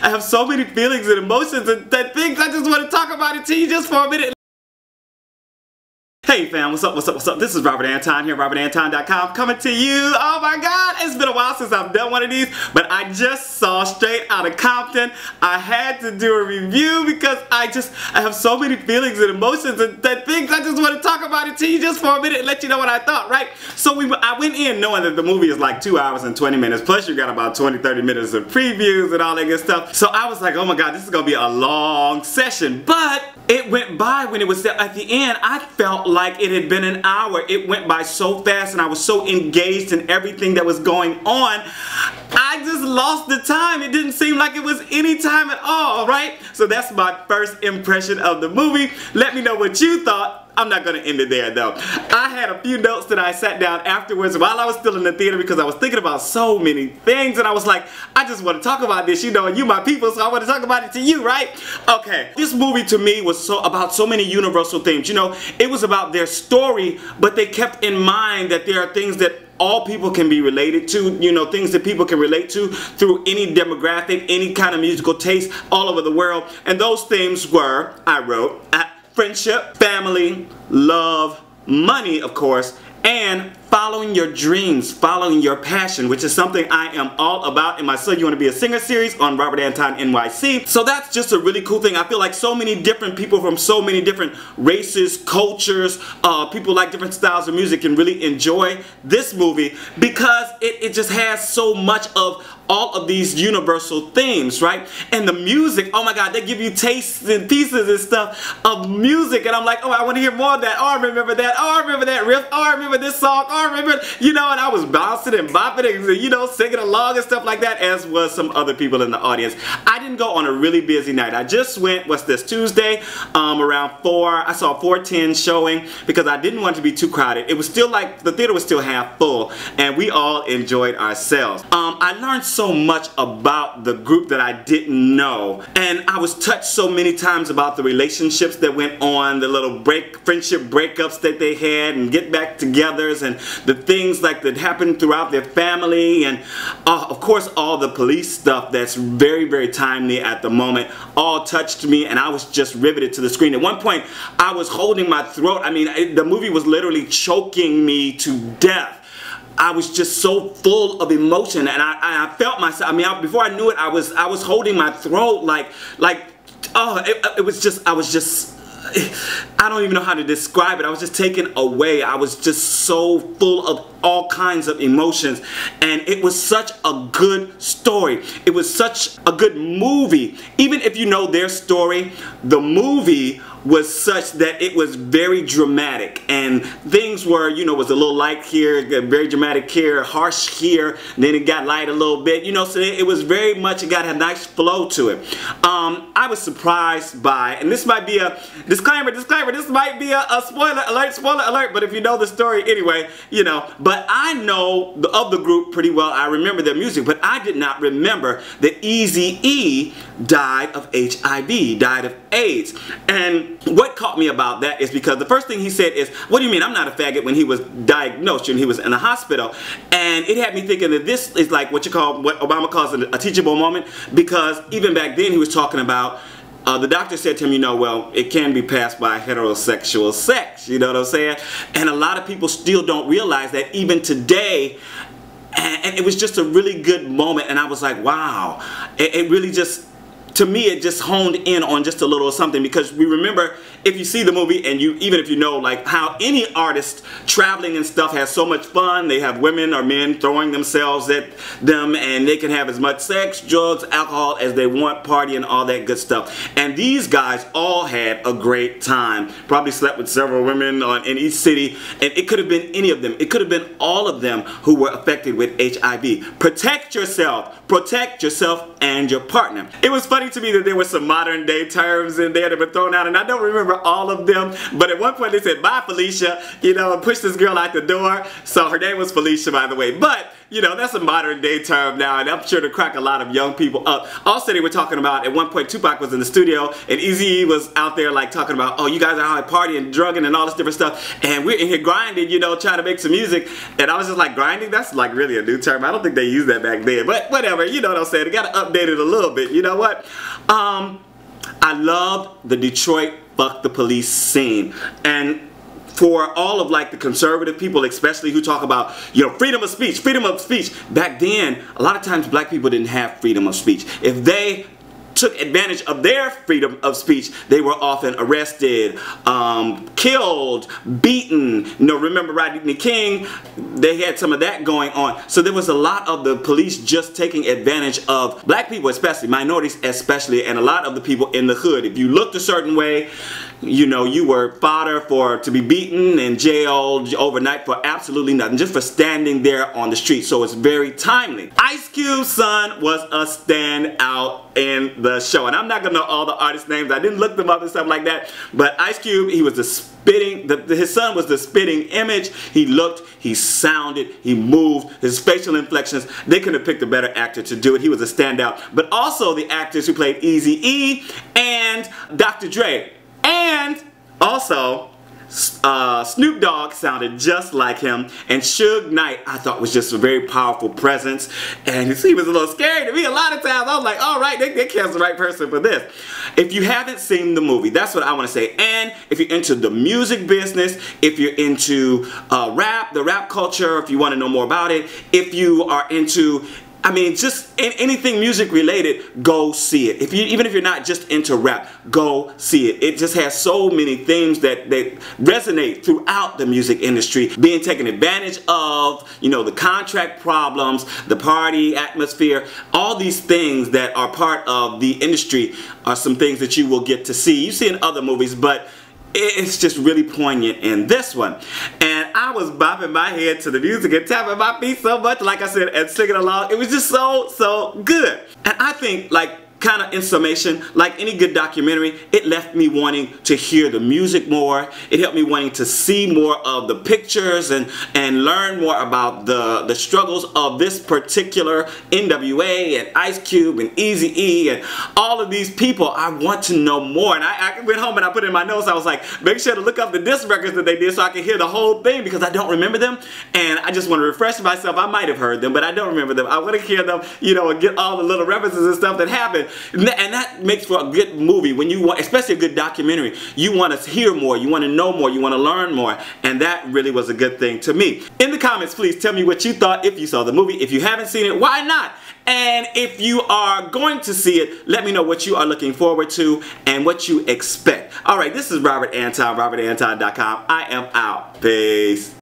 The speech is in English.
I have so many feelings and emotions and things. I just want to talk about it to you just for a minute. Hey fam, what's up, what's up, what's up? This is Robert Anton here, robertanton.com, coming to you. Oh my god, it's been a while since I've done one of these, but I just saw Straight Outta Compton. I had to do a review because I have so many feelings and emotions and things. I just want to talk about it to you just for a minute and let you know what I thought, right? So I went in knowing that the movie is like 2 hours and 20 minutes, plus you got about 20-30 minutes of previews and all that good stuff. So I was like, oh my god, this is going to be a long session, but it went by when it was at the end. I felt like it had been an hour. It went by so fast and I was so engaged in everything that was going on. I just lost the time. It didn't seem like it was any time at all, right? So that's my first impression of the movie. Let me know what you thought. I'm not going to end it there though. I had a few notes that I sat down afterwards while I was still in the theater because I was thinking about so many things and I was like, I just want to talk about this, you know, and you my people, so I want to talk about it to you, right? Okay, this movie to me was about so many universal themes. You know, it was about their story, but they kept in mind that there are things that all people can be related to, you know, things that people can relate to through any demographic, any kind of musical taste all over the world. And those themes were, I wrote, friendship, family, love, money, of course, and following your dreams, following your passion, which is something I am all about in my So You Want to Be a Singer series on Robert Anton NYC. So that's just a really cool thing. I feel like so many different people from so many different races, cultures, people like different styles of music can really enjoy this movie because it just has so much of all of these universal themes, right? And the music, oh my god, they give you tastes and pieces and stuff of music, and I'm like, oh, I want to hear more of that. Oh, I remember that. Oh, I remember that riff. Oh, I remember this song. Oh, I remember, you know, and I was bouncing and bopping and, you know, singing along and stuff like that, as was some other people in the audience. I didn't go on a really busy night. I just went, what's this, Tuesday, around 4. I saw 4:10 showing because I didn't want it to be too crowded. It was still like, the theater was still half full, and we all enjoyed ourselves. I learned so much about the group that I didn't know, and I was touched so many times about the relationships that went on, the little friendship breakups that they had and get back togethers, and the things like that happened throughout their family, and of course all the police stuff that's very, very timely at the moment all touched me, and I was just riveted to the screen. At one point I was holding my throat. I mean, the movie was literally choking me to death. I was just so full of emotion, and I felt myself. I mean, before I knew it, I was holding my throat like oh, it was just, I don't even know how to describe it. I was just taken away. I was just so full of all kinds of emotions, and it was such a good story. It was such a good movie. Even if you know their story, the movie was such that it was very dramatic, and things were, you know, was a little light here, very dramatic here, harsh here, and then it got light a little bit, you know, so it was very much, it got a nice flow to it. I was surprised by, and this might be a disclaimer, this might be a spoiler alert, but if you know the story anyway, you know, but I know of the group pretty well. I remember their music, but I did not remember that Eazy died of HIV, died of AIDS. And what caught me about that is because the first thing he said is, what do you mean I'm not a faggot, when he was diagnosed and he was in the hospital. And it had me thinking that this is like what Obama calls a teachable moment, because even back then he was talking about the doctor said to him, you know, well, it can be passed by heterosexual sex, you know what I'm saying? And a lot of people still don't realize that even today. And it was just a really good moment, and I was like, wow, it really just, to me, it just honed in on just a little something, because we remember, if you see the movie, and even if you know, like, how any artist traveling and stuff has so much fun. They have women or men throwing themselves at them, and they can have as much sex, drugs, alcohol as they want, party, and all that good stuff. And these guys all had a great time. Probably slept with several women in each city, and it could have been any of them. It could have been all of them who were affected with HIV. Protect yourself and your partner. It was funny to me that there were some modern day terms in there that were thrown out, and I don't remember all of them, but at one point they said, bye Felicia, you know, and pushed this girl out the door. So her name was Felicia, by the way. But you know, that's a modern day term now, and I'm sure to crack a lot of young people up. Also, they were talking about, at one point, Tupac was in the studio, and Eazy was out there like talking about, oh, you guys are out partying, drugging, and all this different stuff, and we're in here grinding, you know, trying to make some music. And I was just like, grinding? That's like really a new term. I don't think they used that back then, but whatever, you know what I'm saying? They got to update it a little bit. You know what? I loved the Detroit fuck the police scene, and for all of like the conservative people especially who talk about, you know, freedom of speech, back then a lot of times black people didn't have freedom of speech. If they took advantage of their freedom of speech, they were often arrested, killed, beaten. You know, remember Rodney King? They had some of that going on. So there was a lot of the police just taking advantage of black people, especially minorities especially, and a lot of the people in the hood. If you looked a certain way, you know, you were fodder to be beaten and jailed overnight for absolutely nothing, just for standing there on the street. So it's very timely. Ice Cube's son was a standout in the show, and I'm not gonna know all the artist names. I didn't look them up and stuff like that. But Ice Cube, he was the spitting. His son was the spitting image. He looked, he sounded, he moved. His facial inflections. They couldn't have picked a better actor to do it. He was a standout. But also the actors who played Eazy-E and Dr. Dre. And also, Snoop Dogg sounded just like him, and Suge Knight I thought was just a very powerful presence, and he was a little scary to me a lot of times. I was like, all right, they cast the right person for this. If you haven't seen the movie, that's what I want to say. And if you're into the music business, if you're into rap, the rap culture, if you want to know more about it, if you are into, I mean, just anything music related, go see it. Even if you're not just into rap, go see it. It just has so many themes that resonate throughout the music industry. Being taken advantage of, you know, the contract problems, the party atmosphere, all these things that are part of the industry are some things that you will get to see. You see in other movies, but it's just really poignant in this one. And I was bopping my head to the music and tapping my feet so much, like I said, and singing along. It was just so good. And I think, like, kind of in summation, like any good documentary, it left me wanting to hear the music more. It helped me wanting to see more of the pictures and learn more about the struggles of this particular N.W.A. and Ice Cube and Eazy-E and all of these people. I want to know more. And I went home and I put in my notes, I was like, make sure to look up the disc records that they did so I can hear the whole thing, because I don't remember them. And I just want to refresh myself. I might have heard them, but I don't remember them. I want to hear them, you know, and get all the little references and stuff that happened. And that makes for a good movie. When you want, especially a good documentary, you want to hear more, you want to know more, you want to learn more, and that really was a good thing to me. In the comments, please tell me what you thought if you saw the movie. If you haven't seen it, why not? And if you are going to see it, let me know what you are looking forward to and what you expect. Alright, this is Robert Anton, robertanton.com. I am out. Peace.